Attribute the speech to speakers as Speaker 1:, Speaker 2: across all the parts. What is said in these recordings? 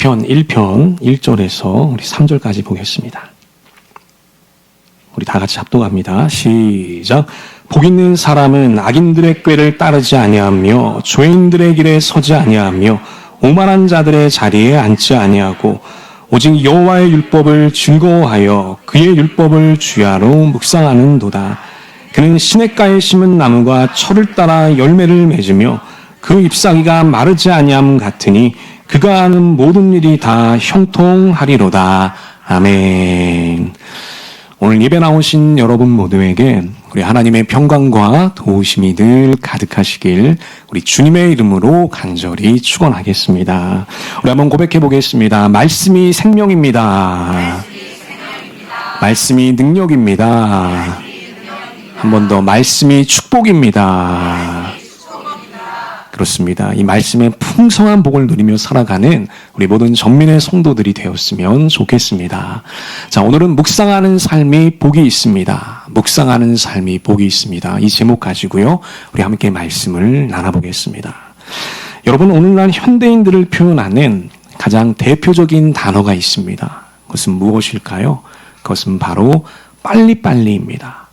Speaker 1: 시편 1편 1절에서 우리 3절까지 보겠습니다. 우리 다 같이 합독합니다. 시작. 복 있는 사람은 악인들의 꾀를 따르지 아니하며 죄인들의 길에 서지 아니하며 오만한 자들의 자리에 앉지 아니하고 오직 여호와의 율법을 즐거워하여 그의 율법을 주야로 묵상하는도다. 그는 시냇가에 심은 나무가 철을 따라 열매를 맺으며 그 잎사귀가 마르지 아니함 같으니 그가 하는 모든 일이 다 형통하리로다. 아멘. 오늘 예배 나오신 여러분 모두에게 우리 하나님의 평강과 도우심이 늘 가득하시길 우리 주님의 이름으로 간절히 축원하겠습니다. 우리 한번 고백해 보겠습니다. 말씀이 생명입니다. 말씀이 능력입니다. 한 번 더 말씀이 축복입니다. 그렇습니다. 이 말씀의 풍성한 복을 누리며 살아가는 우리 모든 전민의 성도들이 되었으면 좋겠습니다. 자, 오늘은 묵상하는 삶이 복이 있습니다. 묵상하는 삶이 복이 있습니다. 이 제목 가지고요, 우리 함께 말씀을 나눠보겠습니다. 여러분, 오늘날 현대인들을 표현하는 가장 대표적인 단어가 있습니다. 그것은 무엇일까요? 그것은 바로 빨리빨리입니다.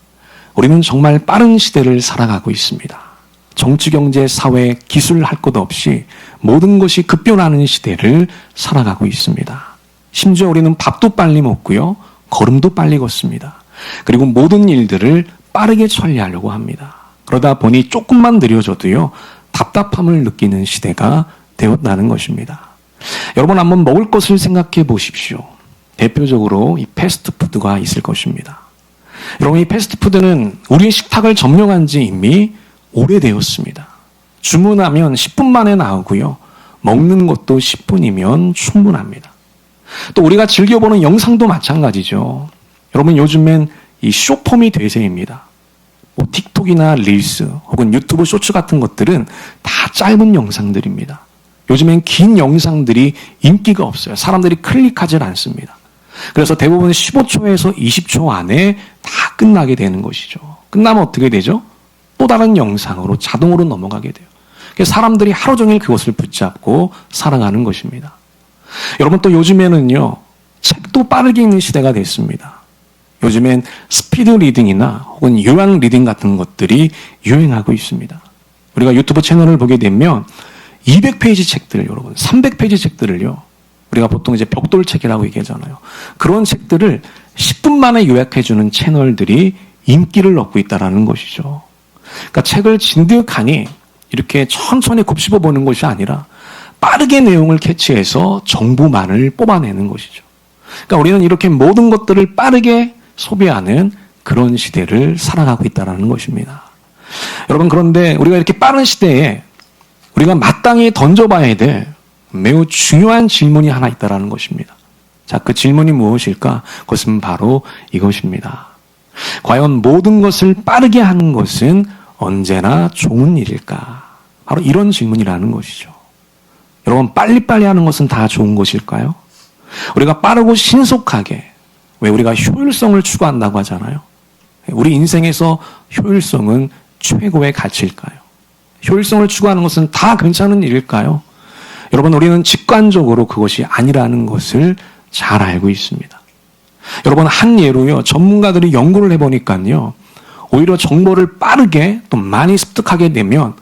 Speaker 1: 우리는 정말 빠른 시대를 살아가고 있습니다. 정치, 경제, 사회, 기술 할 것 없이 모든 것이 급변하는 시대를 살아가고 있습니다. 심지어 우리는 밥도 빨리 먹고요, 걸음도 빨리 걷습니다. 그리고 모든 일들을 빠르게 처리하려고 합니다. 그러다 보니 조금만 느려져도요, 답답함을 느끼는 시대가 되었다는 것입니다. 여러분, 한번 먹을 것을 생각해 보십시오. 대표적으로 이 패스트푸드가 있을 것입니다. 여러분, 이 패스트푸드는 우리의 식탁을 점령한 지 이미 오래되었습니다. 주문하면 10분 만에 나오고요, 먹는 것도 10분이면 충분합니다. 또 우리가 즐겨보는 영상도 마찬가지죠. 여러분, 요즘엔 이 숏폼이 대세입니다. 뭐 틱톡이나 릴스 혹은 유튜브 쇼츠 같은 것들은 다 짧은 영상들입니다. 요즘엔 긴 영상들이 인기가 없어요. 사람들이 클릭하지 않습니다. 그래서 대부분 15초에서 20초 안에 다 끝나게 되는 것이죠. 끝나면 어떻게 되죠? 또 다른 영상으로 자동으로 넘어가게 돼요. 그래서 사람들이 하루 종일 그것을 붙잡고 살아가는 것입니다. 여러분, 또 요즘에는요, 책도 빠르게 읽는 시대가 됐습니다. 요즘엔 스피드 리딩이나 혹은 요약 리딩 같은 것들이 유행하고 있습니다. 우리가 유튜브 채널을 보게 되면 200페이지 책들, 여러분, 300페이지 책들을요, 우리가 보통 이제 벽돌책이라고 얘기하잖아요. 그런 책들을 10분 만에 요약해주는 채널들이 인기를 얻고 있다는 것이죠. 그러니까 책을 진득하니 이렇게 천천히 곱씹어 보는 것이 아니라 빠르게 내용을 캐치해서 정보만을 뽑아내는 것이죠. 그러니까 우리는 이렇게 모든 것들을 빠르게 소비하는 그런 시대를 살아가고 있다는 것입니다. 여러분, 그런데 우리가 이렇게 빠른 시대에 우리가 마땅히 던져봐야 될 매우 중요한 질문이 하나 있다는 것입니다. 자, 그 질문이 무엇일까? 그것은 바로 이것입니다. 과연 모든 것을 빠르게 하는 것은 언제나 좋은 일일까? 바로 이런 질문이라는 것이죠. 여러분, 빨리빨리 하는 것은 다 좋은 것일까요? 우리가 빠르고 신속하게, 왜 우리가 효율성을 추구한다고 하잖아요. 우리 인생에서 효율성은 최고의 가치일까요? 효율성을 추구하는 것은 다 괜찮은 일일까요? 여러분, 우리는 직관적으로 그것이 아니라는 것을 잘 알고 있습니다. 여러분, 한 예로요, 전문가들이 연구를 해보니까요, 오히려 정보를 빠르게 또 많이 습득하게 되면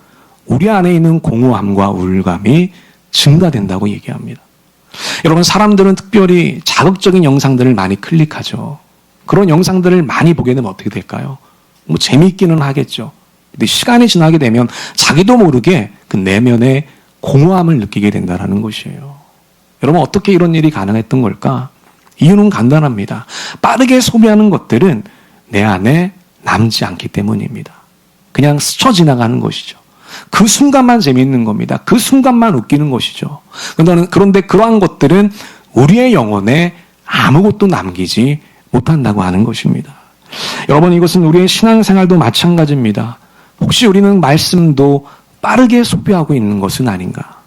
Speaker 1: 우리 안에 있는 공허함과 우울감이 증가된다고 얘기합니다. 여러분, 사람들은 특별히 자극적인 영상들을 많이 클릭하죠. 그런 영상들을 많이 보게 되면 어떻게 될까요? 뭐 재미있기는 하겠죠. 근데 시간이 지나게 되면 자기도 모르게 그 내면의 공허함을 느끼게 된다는 것이에요. 여러분, 어떻게 이런 일이 가능했던 걸까? 이유는 간단합니다. 빠르게 소비하는 것들은 내 안에 남지 않기 때문입니다. 그냥 스쳐 지나가는 것이죠. 그 순간만 재미있는 겁니다. 그 순간만 웃기는 것이죠. 그런데 그러한 것들은 우리의 영혼에 아무것도 남기지 못한다고 하는 것입니다. 여러분, 이것은 우리의 신앙생활도 마찬가지입니다. 혹시 우리는 말씀도 빠르게 소비하고 있는 것은 아닌가?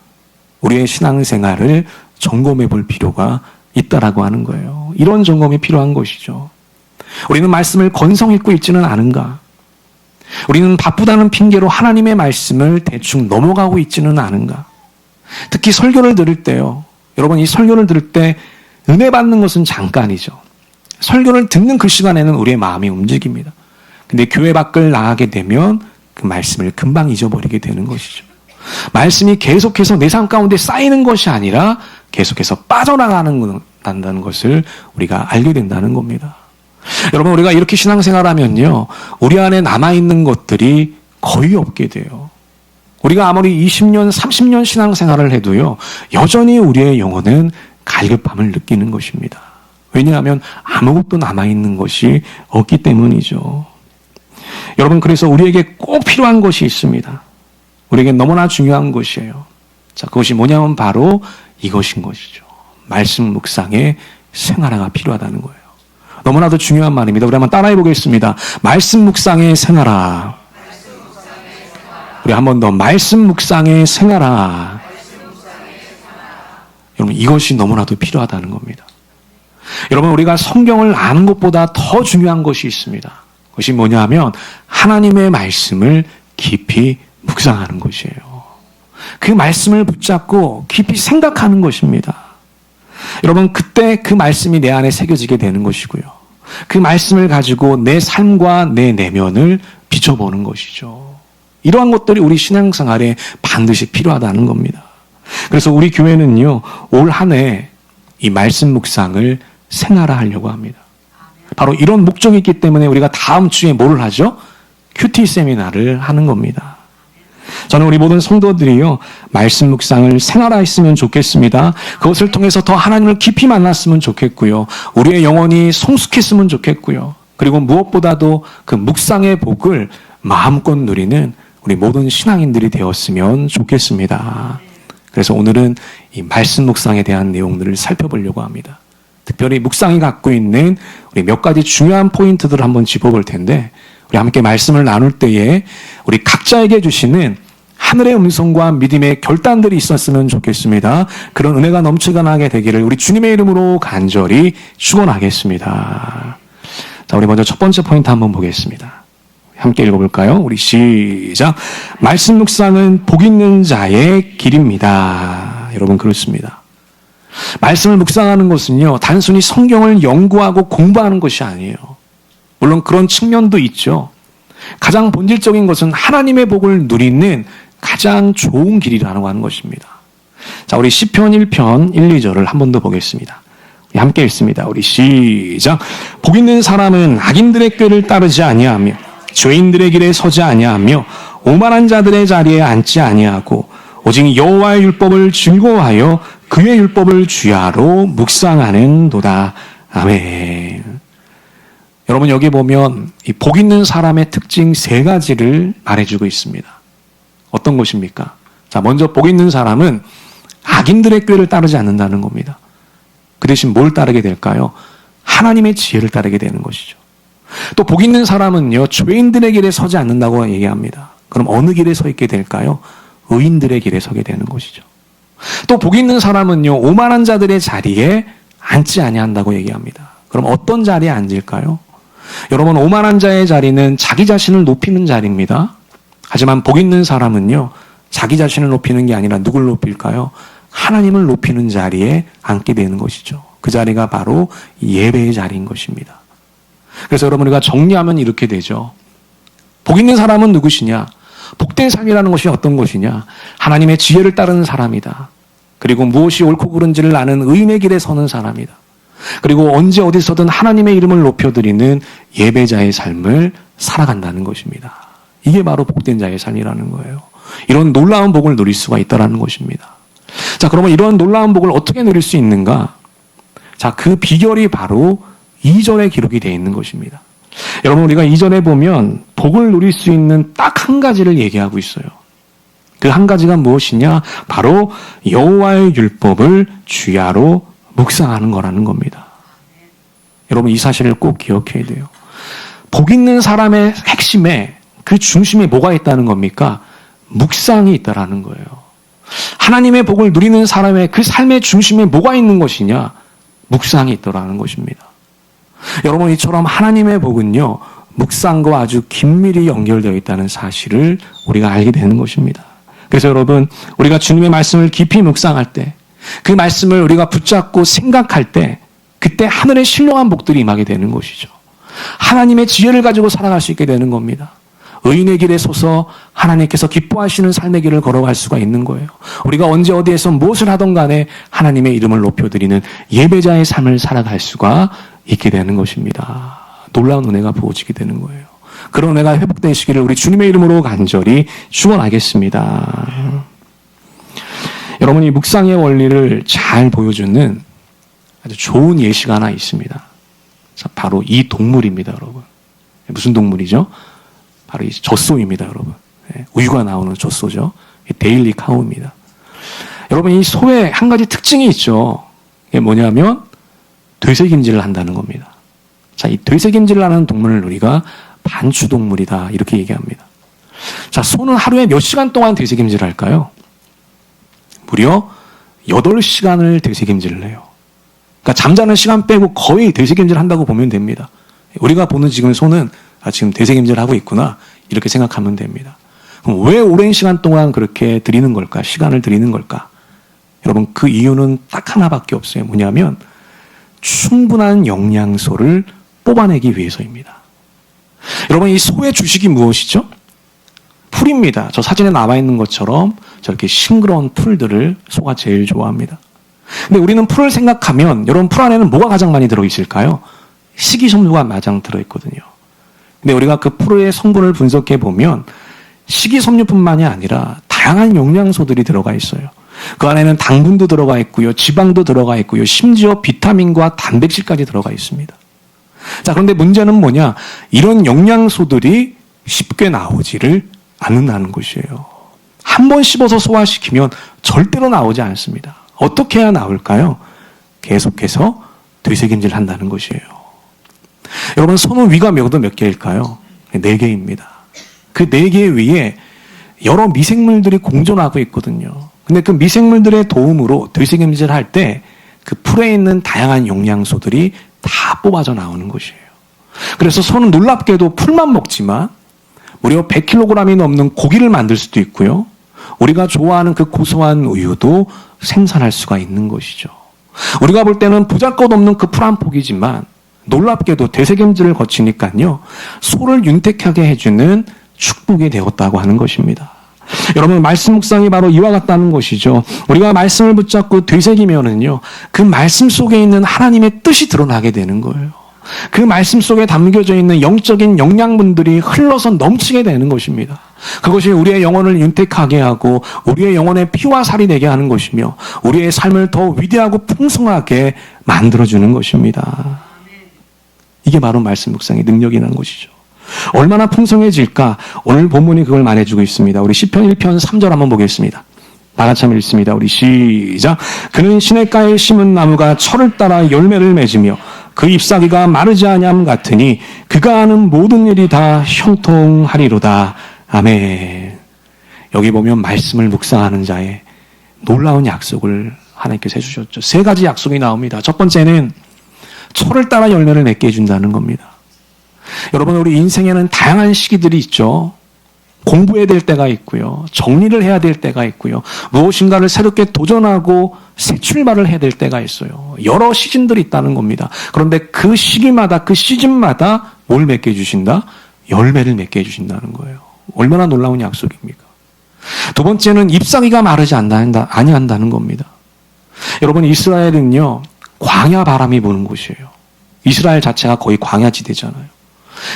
Speaker 1: 우리의 신앙생활을 점검해 볼 필요가 있다라고 하는 거예요. 이런 점검이 필요한 것이죠. 우리는 말씀을 건성 읽고 있지는 않은가? 우리는 바쁘다는 핑계로 하나님의 말씀을 대충 넘어가고 있지는 않은가? 특히 설교를 들을 때요, 여러분, 이 설교를 들을 때 은혜 받는 것은 잠깐이죠. 설교를 듣는 그 시간에는 우리의 마음이 움직입니다. 근데 교회 밖을 나가게 되면 그 말씀을 금방 잊어버리게 되는 것이죠. 말씀이 계속해서 내 삶 가운데 쌓이는 것이 아니라 계속해서 빠져나가는 것을 우리가 알게 된다는 겁니다. 여러분, 우리가 이렇게 신앙생활하면요, 우리 안에 남아있는 것들이 거의 없게 돼요. 우리가 아무리 20년, 30년 신앙생활을 해도요, 여전히 우리의 영혼은 갈급함을 느끼는 것입니다. 왜냐하면 아무것도 남아있는 것이 없기 때문이죠. 여러분, 그래서 우리에게 꼭 필요한 것이 있습니다. 우리에게 너무나 중요한 것이에요. 자, 그것이 뭐냐면 바로 이것인 것이죠. 말씀 묵상의 생활화가 필요하다는 거예요. 너무나도 중요한 말입니다. 우리 한번 따라해 보겠습니다. 말씀 묵상의 생활화. 우리 한 번 더 말씀 묵상의 생활화. 여러분, 이것이 너무나도 필요하다는 겁니다. 여러분, 우리가 성경을 아는 것보다 더 중요한 것이 있습니다. 그것이 뭐냐 하면 하나님의 말씀을 깊이 묵상하는 것이에요. 그 말씀을 붙잡고 깊이 생각하는 것입니다. 여러분, 그때 그 말씀이 내 안에 새겨지게 되는 것이고요. 그 말씀을 가지고 내 삶과 내 내면을 비춰보는 것이죠. 이러한 것들이 우리 신앙생활에 반드시 필요하다는 겁니다. 그래서 우리 교회는요, 올 한 해 이 말씀 묵상을 생활화하려고 합니다. 바로 이런 목적이 있기 때문에 우리가 다음 주에 뭘 하죠? 큐티 세미나를 하는 겁니다. 저는 우리 모든 성도들이요, 말씀 묵상을 생활화했으면 좋겠습니다. 그것을 통해서 더 하나님을 깊이 만났으면 좋겠고요. 우리의 영혼이 성숙했으면 좋겠고요. 그리고 무엇보다도 그 묵상의 복을 마음껏 누리는 우리 모든 신앙인들이 되었으면 좋겠습니다. 그래서 오늘은 이 말씀 묵상에 대한 내용들을 살펴보려고 합니다. 특별히 묵상이 갖고 있는 우리 몇 가지 중요한 포인트들을 한번 짚어볼 텐데, 우리 함께 말씀을 나눌 때에 우리 각자에게 주시는 하늘의 음성과 믿음의 결단들이 있었으면 좋겠습니다. 그런 은혜가 넘쳐나게 되기를 우리 주님의 이름으로 간절히 축원하겠습니다. 자, 우리 먼저 첫 번째 포인트 한번 보겠습니다. 함께 읽어볼까요? 우리 시작. 말씀 묵상은 복 있는 자의 길입니다. 여러분, 그렇습니다. 말씀을 묵상하는 것은요, 단순히 성경을 연구하고 공부하는 것이 아니에요. 물론 그런 측면도 있죠. 가장 본질적인 것은 하나님의 복을 누리는 가장 좋은 길이라고 하는 것입니다. 자, 우리 시편 1편 1, 2절을 한 번 더 보겠습니다. 우리 함께 읽습니다. 우리 시작. 복 있는 사람은 악인들의 꾀를 따르지 아니하며 죄인들의 길에 서지 아니하며 오만한 자들의 자리에 앉지 아니하고 오직 여호와의 율법을 즐거워하여 그의 율법을 주야로 묵상하는도다. 아멘. 여러분, 여기 보면 이 복 있는 사람의 특징 세 가지를 말해주고 있습니다. 어떤 것입니까? 자, 먼저 복 있는 사람은 악인들의 꾀를 따르지 않는다는 겁니다. 그 대신 뭘 따르게 될까요? 하나님의 지혜를 따르게 되는 것이죠. 또 복 있는 사람은요, 죄인들의 길에 서지 않는다고 얘기합니다. 그럼 어느 길에 서 있게 될까요? 의인들의 길에 서게 되는 것이죠. 또 복 있는 사람은요, 오만한 자들의 자리에 앉지 아니한다고 얘기합니다. 그럼 어떤 자리에 앉을까요? 여러분, 오만한 자의 자리는 자기 자신을 높이는 자리입니다. 하지만 복 있는 사람은요, 자기 자신을 높이는 게 아니라 누굴 높일까요? 하나님을 높이는 자리에 앉게 되는 것이죠. 그 자리가 바로 예배의 자리인 것입니다. 그래서 여러분, 우리가 정리하면 이렇게 되죠. 복 있는 사람은 누구시냐? 복된 삶이라는 것이 어떤 것이냐? 하나님의 지혜를 따르는 사람이다. 그리고 무엇이 옳고 그른지를 아는 의인의 길에 서는 사람이다. 그리고 언제 어디서든 하나님의 이름을 높여드리는 예배자의 삶을 살아간다는 것입니다. 이게 바로 복된 자의 삶이라는 거예요. 이런 놀라운 복을 누릴 수가 있다는 것입니다. 자, 그러면 이런 놀라운 복을 어떻게 누릴 수 있는가? 자, 그 비결이 바로 2절에 기록이 되어 있는 것입니다. 여러분, 우리가 2절에 보면 복을 누릴 수 있는 딱 한 가지를 얘기하고 있어요. 그 한 가지가 무엇이냐? 바로 여호와의 율법을 주야로 묵상하는 거라는 겁니다. 여러분, 이 사실을 꼭 기억해야 돼요. 복 있는 사람의 핵심에, 그 중심에 뭐가 있다는 겁니까? 묵상이 있다라는 거예요. 하나님의 복을 누리는 사람의 그 삶의 중심에 뭐가 있는 것이냐? 묵상이 있다라는 것입니다. 여러분, 이처럼 하나님의 복은요, 묵상과 아주 긴밀히 연결되어 있다는 사실을 우리가 알게 되는 것입니다. 그래서 여러분, 우리가 주님의 말씀을 깊이 묵상할 때, 그 말씀을 우리가 붙잡고 생각할 때 그때 하늘의 신령한 복들이 임하게 되는 것이죠. 하나님의 지혜를 가지고 살아갈 수 있게 되는 겁니다. 의인의 길에 서서 하나님께서 기뻐하시는 삶의 길을 걸어갈 수가 있는 거예요. 우리가 언제 어디에서 무엇을 하던 간에 하나님의 이름을 높여드리는 예배자의 삶을 살아갈 수가 있게 되는 것입니다. 놀라운 은혜가 부어지게 되는 거예요. 그런 은혜가 회복되시기를 우리 주님의 이름으로 간절히 축원하겠습니다. 여러분이 묵상의 원리를 잘 보여주는 아주 좋은 예시가 하나 있습니다. 바로 이 동물입니다, 여러분. 무슨 동물이죠? 바로 이 젖소입니다, 여러분. 우유가 나오는 젖소죠. 데일리 카우입니다. 여러분, 이 소의 한 가지 특징이 있죠. 이게 뭐냐면 되새김질을 한다는 겁니다. 자, 이 되새김질을 하는 동물을 우리가 반추동물이다 이렇게 얘기합니다. 자, 소는 하루에 몇 시간 동안 되새김질을 할까요? 무려 8시간을 되새김질을 해요. 그러니까 잠자는 시간 빼고 거의 되새김질 한다고 보면 됩니다. 우리가 보는 지금 소는 지금 되새김질 하고 있구나 이렇게 생각하면 됩니다. 그럼 왜 오랜 시간 동안 그렇게 드리는 걸까? 시간을 드리는 걸까? 여러분, 그 이유는 딱 하나밖에 없어요. 뭐냐면 충분한 영양소를 뽑아내기 위해서입니다. 여러분, 이 소의 주식이 무엇이죠? 풀입니다. 저 사진에 나와 있는 것처럼 저렇게 싱그러운 풀들을 소가 제일 좋아합니다. 근데 우리는 풀을 생각하면 여러분, 풀 안에는 뭐가 가장 많이 들어있을까요? 식이섬유가 가장 들어있거든요. 근데 우리가 그 풀의 성분을 분석해 보면 식이섬유뿐만이 아니라 다양한 영양소들이 들어가 있어요. 그 안에는 당분도 들어가 있고요, 지방도 들어가 있고요, 심지어 비타민과 단백질까지 들어가 있습니다. 자, 그런데 문제는 뭐냐? 이런 영양소들이 쉽게 나오지를 않는다는 것이에요. 한 번 씹어서 소화시키면 절대로 나오지 않습니다. 어떻게 해야 나올까요? 계속해서 되새김질 한다는 것이에요. 여러분, 소는 위가 몇 개일까요? 4개입니다. 그 4개 위에 여러 미생물들이 공존하고 있거든요. 근데 그 미생물들의 도움으로 되새김질 할 때 그 풀에 있는 다양한 영양소들이 다 뽑아져 나오는 것이에요. 그래서 소는 놀랍게도 풀만 먹지만 무려 100kg이 넘는 고기를 만들 수도 있고요. 우리가 좋아하는 그 고소한 우유도 생산할 수가 있는 것이죠. 우리가 볼 때는 보잘것없는 그 풀 한 폭이지만 놀랍게도 되새김질을 거치니까요, 소를 윤택하게 해주는 축복이 되었다고 하는 것입니다. 여러분, 말씀 묵상이 바로 이와 같다는 것이죠. 우리가 말씀을 붙잡고 되새기면은요, 그 말씀 속에 있는 하나님의 뜻이 드러나게 되는 거예요. 그 말씀 속에 담겨져 있는 영적인 영양분들이 흘러서 넘치게 되는 것입니다. 그것이 우리의 영혼을 윤택하게 하고 우리의 영혼의 피와 살이 되게 하는 것이며 우리의 삶을 더 위대하고 풍성하게 만들어주는 것입니다. 이게 바로 말씀 묵상의 능력이라는 것이죠. 얼마나 풍성해질까? 오늘 본문이 그걸 말해주고 있습니다. 우리 시편 1편 3절 한번 보겠습니다. 다 같이 한번 읽습니다. 우리 시작. 그는 시냇가에 심은 나무가 철을 따라 열매를 맺으며 그 잎사귀가 마르지 아니함 같으니 그가 하는 모든 일이 다 형통하리로다. 아멘. 여기 보면 말씀을 묵상하는 자의 놀라운 약속을 하나님께서 해주셨죠. 3가지 약속이 나옵니다. 첫 번째는 철을 따라 열매를 맺게 해준다는 겁니다. 여러분, 우리 인생에는 다양한 시기들이 있죠. 공부해야 될 때가 있고요, 정리를 해야 될 때가 있고요, 무엇인가를 새롭게 도전하고 새 출발을 해야 될 때가 있어요. 여러 시즌들이 있다는 겁니다. 그런데 그 시기마다, 그 시즌마다 뭘 맺게 해주신다? 열매를 맺게 해주신다는 거예요. 얼마나 놀라운 약속입니까? 두 번째는 잎사귀가 마르지 아니한다는 겁니다. 여러분, 이스라엘은요, 광야 바람이 부는 곳이에요. 이스라엘 자체가 거의 광야지대잖아요.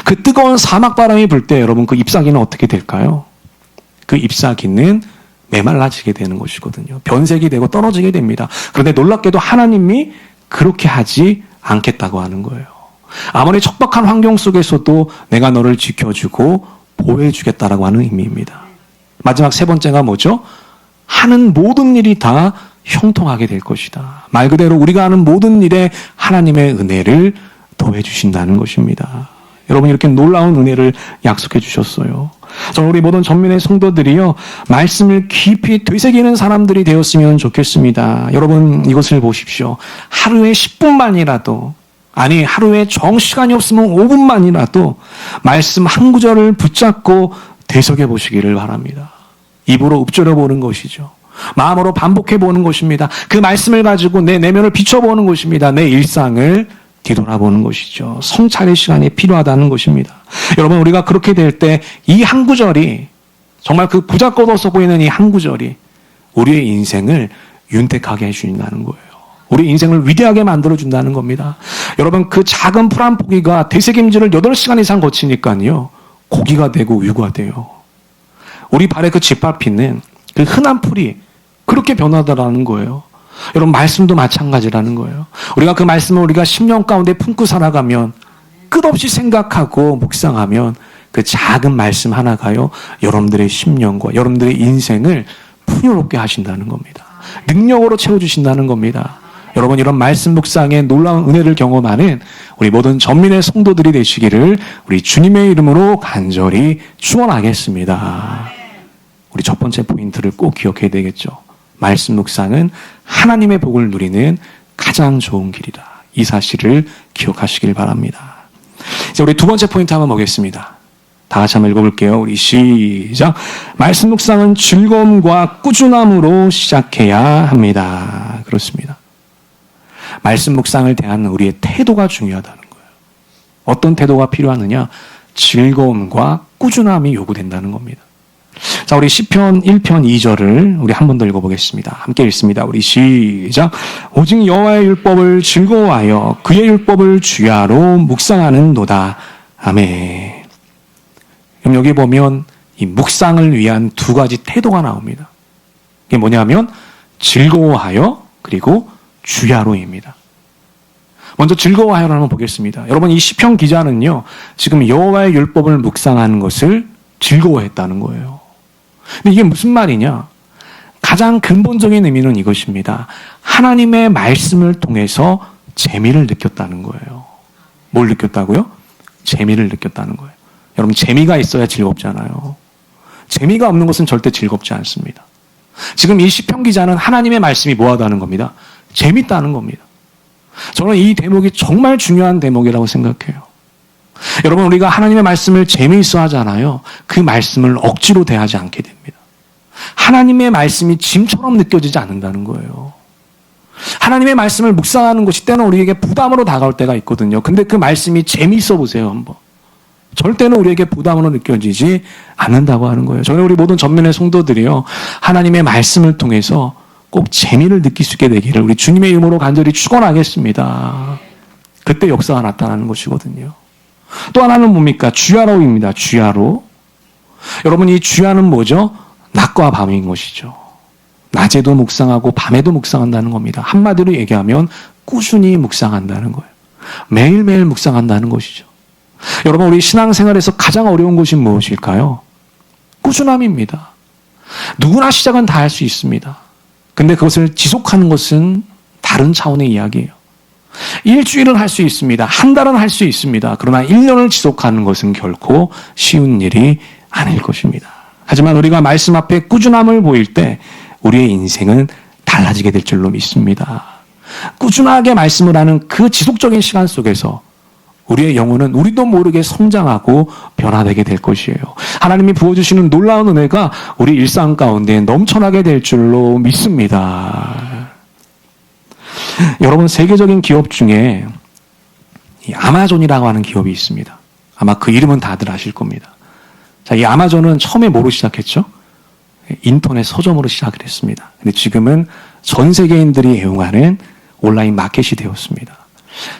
Speaker 1: 그 뜨거운 사막 바람이 불 때 여러분, 그 잎사귀는 어떻게 될까요? 그 잎사귀는 메말라지게 되는 것이거든요. 변색이 되고 떨어지게 됩니다. 그런데 놀랍게도 하나님이 그렇게 하지 않겠다고 하는 거예요. 아무리 척박한 환경 속에서도 내가 너를 지켜주고 보호해주겠다라고 하는 의미입니다. 마지막 3번째가 뭐죠? 하는 모든 일이 다 형통하게 될 것이다. 말 그대로 우리가 하는 모든 일에 하나님의 은혜를 더해주신다는 것입니다. 여러분, 이렇게 놀라운 은혜를 약속해 주셨어요. 저는 우리 모든 전민의 성도들이요, 말씀을 깊이 되새기는 사람들이 되었으면 좋겠습니다. 여러분, 이것을 보십시오. 하루에 10분만이라도, 아니 하루에 정시간이 없으면 5분만이라도 말씀 한 구절을 붙잡고 되새겨 보시기를 바랍니다. 입으로 읊조려 보는 것이죠. 마음으로 반복해 보는 것입니다. 그 말씀을 가지고 내 내면을 비춰보는 것입니다. 내 일상을 뒤돌아보는 것이죠. 성찰의 시간이 필요하다는 것입니다. 여러분, 우리가 그렇게 될 때 이 한 구절이, 정말 그 보잘것없어 보이는 이 한 구절이 우리의 인생을 윤택하게 해주신다는 거예요. 우리 인생을 위대하게 만들어준다는 겁니다. 여러분, 그 작은 풀 한 포기가 되새김질을 8시간 이상 거치니까요, 고기가 되고 우유가 돼요. 우리 발에 그 짓밟히는 그 흔한 풀이 그렇게 변하더라는 거예요. 여러분, 말씀도 마찬가지라는 거예요. 우리가 그 말씀을 우리가 10년 가운데 품고 살아가면, 끝없이 생각하고 묵상하면 그 작은 말씀 하나가요, 여러분들의 10년과 여러분들의 인생을 풍요롭게 하신다는 겁니다. 능력으로 채워주신다는 겁니다. 여러분, 이런 말씀 묵상에 놀라운 은혜를 경험하는 우리 모든 전민의 성도들이 되시기를 우리 주님의 이름으로 간절히 축원하겠습니다. 우리 첫 번째 포인트를 꼭 기억해야 되겠죠. 말씀 묵상은 하나님의 복을 누리는 가장 좋은 길이다. 이 사실을 기억하시길 바랍니다. 이제 우리 두 번째 포인트 한번 보겠습니다. 다 같이 한번 읽어볼게요. 우리 시작. 말씀 묵상은 즐거움과 꾸준함으로 시작해야 합니다. 그렇습니다. 말씀 묵상을 대하는 우리의 태도가 중요하다는 거예요. 어떤 태도가 필요하느냐? 즐거움과 꾸준함이 요구된다는 겁니다. 자, 우리 시편 1편 2절을 우리 한 번 더 읽어보겠습니다. 함께 읽습니다. 우리 시작. 오직 여호와의 율법을 즐거워하여 그의 율법을 주야로 묵상하는도다. 아멘. 그럼 여기 보면 이 묵상을 위한 두 가지 태도가 나옵니다. 이게 뭐냐면 즐거워하여 그리고 주야로입니다. 먼저 즐거워하여를 한번 보겠습니다. 여러분, 이 시편 기자는요, 지금 여호와의 율법을 묵상하는 것을 즐거워했다는 거예요. 근데 이게 무슨 말이냐? 가장 근본적인 의미는 이것입니다. 하나님의 말씀을 통해서 재미를 느꼈다는 거예요. 뭘 느꼈다고요? 재미를 느꼈다는 거예요. 여러분, 재미가 있어야 즐겁잖아요. 재미가 없는 것은 절대 즐겁지 않습니다. 지금 이 시편 기자는 하나님의 말씀이 뭐하다는 겁니다. 재밌다는 겁니다. 저는 이 대목이 정말 중요한 대목이라고 생각해요. 여러분, 우리가 하나님의 말씀을 재미있어 하잖아요. 그 말씀을 억지로 대하지 않게 됩니다. 하나님의 말씀이 짐처럼 느껴지지 않는다는 거예요. 하나님의 말씀을 묵상하는 것이 때는 우리에게 부담으로 다가올 때가 있거든요. 근데 그 말씀이 재미있어 보세요, 한번. 절대로 우리에게 부담으로 느껴지지 않는다고 하는 거예요. 저는 우리 모든 전면의 성도들이요, 하나님의 말씀을 통해서 꼭 재미를 느낄 수 있게 되기를 우리 주님의 이름으로 간절히 축원하겠습니다. 그때 역사가 나타나는 것이거든요. 또 하나는 뭡니까? 주야로입니다. 주야로. 여러분, 이 주야는 뭐죠? 낮과 밤인 것이죠. 낮에도 묵상하고 밤에도 묵상한다는 겁니다. 한마디로 얘기하면 꾸준히 묵상한다는 거예요. 매일매일 묵상한다는 것이죠. 여러분, 우리 신앙생활에서 가장 어려운 것이 무엇일까요? 꾸준함입니다. 누구나 시작은 다 할 수 있습니다. 근데 그것을 지속하는 것은 다른 차원의 이야기예요. 일주일은 할 수 있습니다. 한 달은 할 수 있습니다. 그러나 1년을 지속하는 것은 결코 쉬운 일이 아닐 것입니다. 하지만 우리가 말씀 앞에 꾸준함을 보일 때 우리의 인생은 달라지게 될 줄로 믿습니다. 꾸준하게 말씀을 하는 그 지속적인 시간 속에서 우리의 영혼은 우리도 모르게 성장하고 변화되게 될 것이에요. 하나님이 부어주시는 놀라운 은혜가 우리 일상 가운데 넘쳐나게 될 줄로 믿습니다. 여러분, 세계적인 기업 중에 이 아마존이라고 하는 기업이 있습니다. 아마 그 이름은 다들 아실 겁니다. 자, 이 아마존은 처음에 뭐로 시작했죠? 인터넷 서점으로 시작을 했습니다. 근데 지금은 전 세계인들이 애용하는 온라인 마켓이 되었습니다.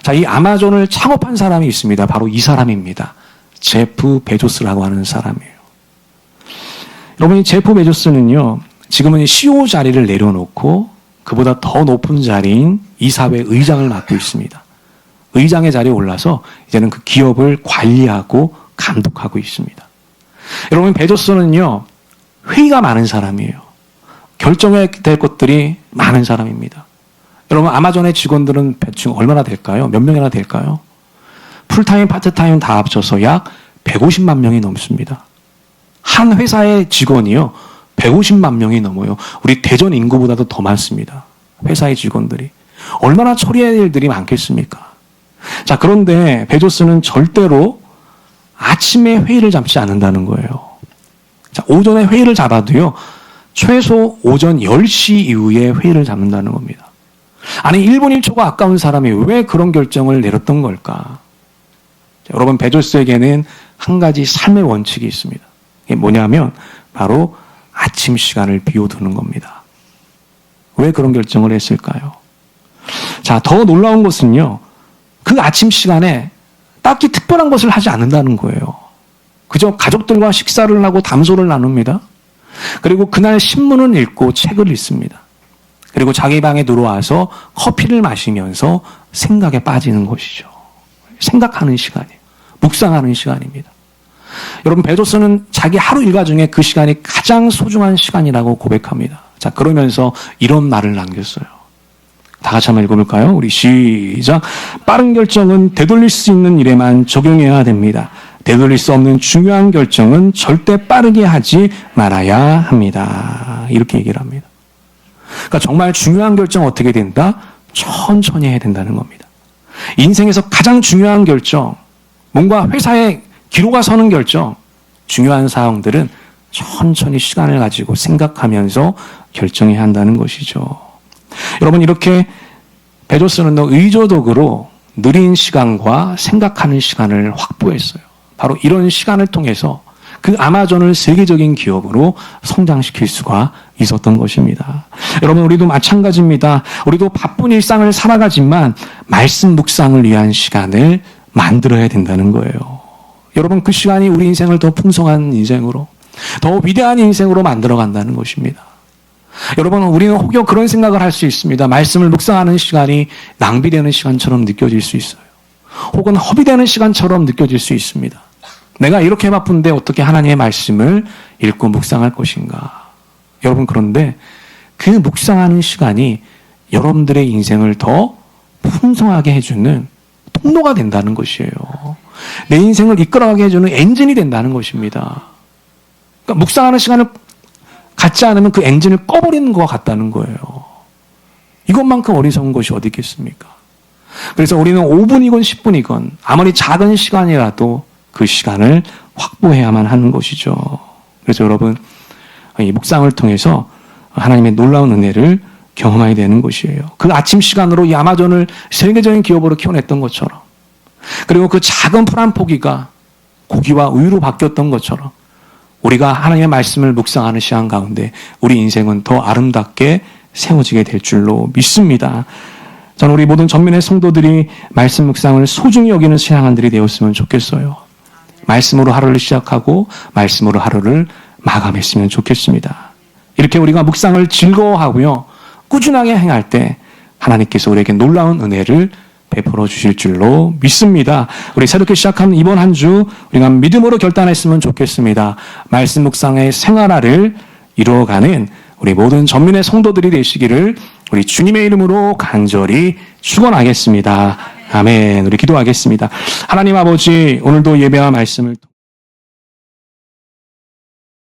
Speaker 1: 자, 이 아마존을 창업한 사람이 있습니다. 바로 이 사람입니다. 제프 베조스라고 하는 사람이에요. 여러분, 이 제프 베조스는요, 지금은 CEO 자리를 내려놓고 그보다 더 높은 자리인 이사회 의장을 맡고 있습니다. 의장의 자리에 올라서 이제는 그 기업을 관리하고 감독하고 있습니다. 여러분, 베조스는요, 회의가 많은 사람이에요. 결정해야 될 것들이 많은 사람입니다. 여러분, 아마존의 직원들은 대충 얼마나 될까요? 몇 명이나 될까요? 풀타임, 파트타임 다 합쳐서 약 150만 명이 넘습니다. 한 회사의 직원이요, 150만 명이 넘어요. 우리 대전 인구보다도 더 많습니다. 회사의 직원들이. 얼마나 처리해야 할 일들이 많겠습니까? 자, 그런데 베조스는 절대로 아침에 회의를 잡지 않는다는 거예요. 자, 오전에 회의를 잡아도요, 최소 오전 10시 이후에 회의를 잡는다는 겁니다. 아니 1분 1초가 아까운 사람이 왜 그런 결정을 내렸던 걸까? 자, 여러분 베조스에게는 한 가지 삶의 원칙이 있습니다. 이게 뭐냐면 바로 아침 시간을 비워두는 겁니다. 왜 그런 결정을 했을까요? 자, 더 놀라운 것은요. 그 아침 시간에 딱히 특별한 것을 하지 않는다는 거예요. 그저 가족들과 식사를 하고 담소를 나눕니다. 그리고 그날 신문을 읽고 책을 읽습니다. 그리고 자기 방에 들어와서 커피를 마시면서 생각에 빠지는 것이죠. 생각하는 시간이에요. 묵상하는 시간입니다. 여러분 베조스는 자기 하루 일과 중에 그 시간이 가장 소중한 시간이라고 고백합니다. 자, 그러면서 이런 말을 남겼어요. 다 같이 한번 읽어볼까요? 우리 시작. 빠른 결정은 되돌릴 수 있는 일에만 적용해야 됩니다. 되돌릴 수 없는 중요한 결정은 절대 빠르게 하지 말아야 합니다. 이렇게 얘기를 합니다. 그러니까 정말 중요한 결정은 어떻게 된다? 천천히 해야 된다는 겁니다. 인생에서 가장 중요한 결정, 뭔가 회사에 기로가 서는 결정, 중요한 사항들은 천천히 시간을 가지고 생각하면서 결정해야 한다는 것이죠. 여러분 이렇게 베조스는 의조적으로 느린 시간과 생각하는 시간을 확보했어요. 바로 이런 시간을 통해서 그 아마존을 세계적인 기업으로 성장시킬 수가 있었던 것입니다. 여러분 우리도 마찬가지입니다. 우리도 바쁜 일상을 살아가지만 말씀 묵상을 위한 시간을 만들어야 된다는 거예요. 여러분 그 시간이 우리 인생을 더 풍성한 인생으로 더 위대한 인생으로 만들어 간다는 것입니다. 여러분 우리는 혹여 그런 생각을 할 수 있습니다. 말씀을 묵상하는 시간이 낭비되는 시간처럼 느껴질 수 있어요. 혹은 허비되는 시간처럼 느껴질 수 있습니다. 내가 이렇게 바쁜데 어떻게 하나님의 말씀을 읽고 묵상할 것인가. 여러분 그런데 그 묵상하는 시간이 여러분들의 인생을 더 풍성하게 해주는 통로가 된다는 것이에요. 내 인생을 이끌어가게 해주는 엔진이 된다는 것입니다. 그러니까 묵상하는 시간을 갖지 않으면 그 엔진을 꺼버리는 것 같다는 거예요. 이것만큼 어리석은 것이 어디 있겠습니까? 그래서 우리는 5분이건 10분이건 아무리 작은 시간이라도 그 시간을 확보해야만 하는 것이죠. 그래서 여러분 이 묵상을 통해서 하나님의 놀라운 은혜를 경험하게 되는 것이에요. 그 아침 시간으로 이 아마존을 세계적인 기업으로 키워냈던 것처럼 그리고 그 작은 풀 한 포기가 고기와 우유로 바뀌었던 것처럼 우리가 하나님의 말씀을 묵상하는 시간 가운데 우리 인생은 더 아름답게 세워지게 될 줄로 믿습니다. 저는 우리 모든 전민의 성도들이 말씀 묵상을 소중히 여기는 신앙인들이 되었으면 좋겠어요. 말씀으로 하루를 시작하고 말씀으로 하루를 마감했으면 좋겠습니다. 이렇게 우리가 묵상을 즐거워하고요. 꾸준하게 행할 때 하나님께서 우리에게 놀라운 은혜를 베풀어 주실 줄로 믿습니다. 우리 새롭게 시작하는 이번 한 주 우리가 믿음으로 결단했으면 좋겠습니다. 말씀 묵상의 생활화를 이루어가는 우리 모든 전민의 성도들이 되시기를 우리 주님의 이름으로 간절히 축원하겠습니다. 아멘. 우리 기도하겠습니다. 하나님 아버지 오늘도 예배와 말씀을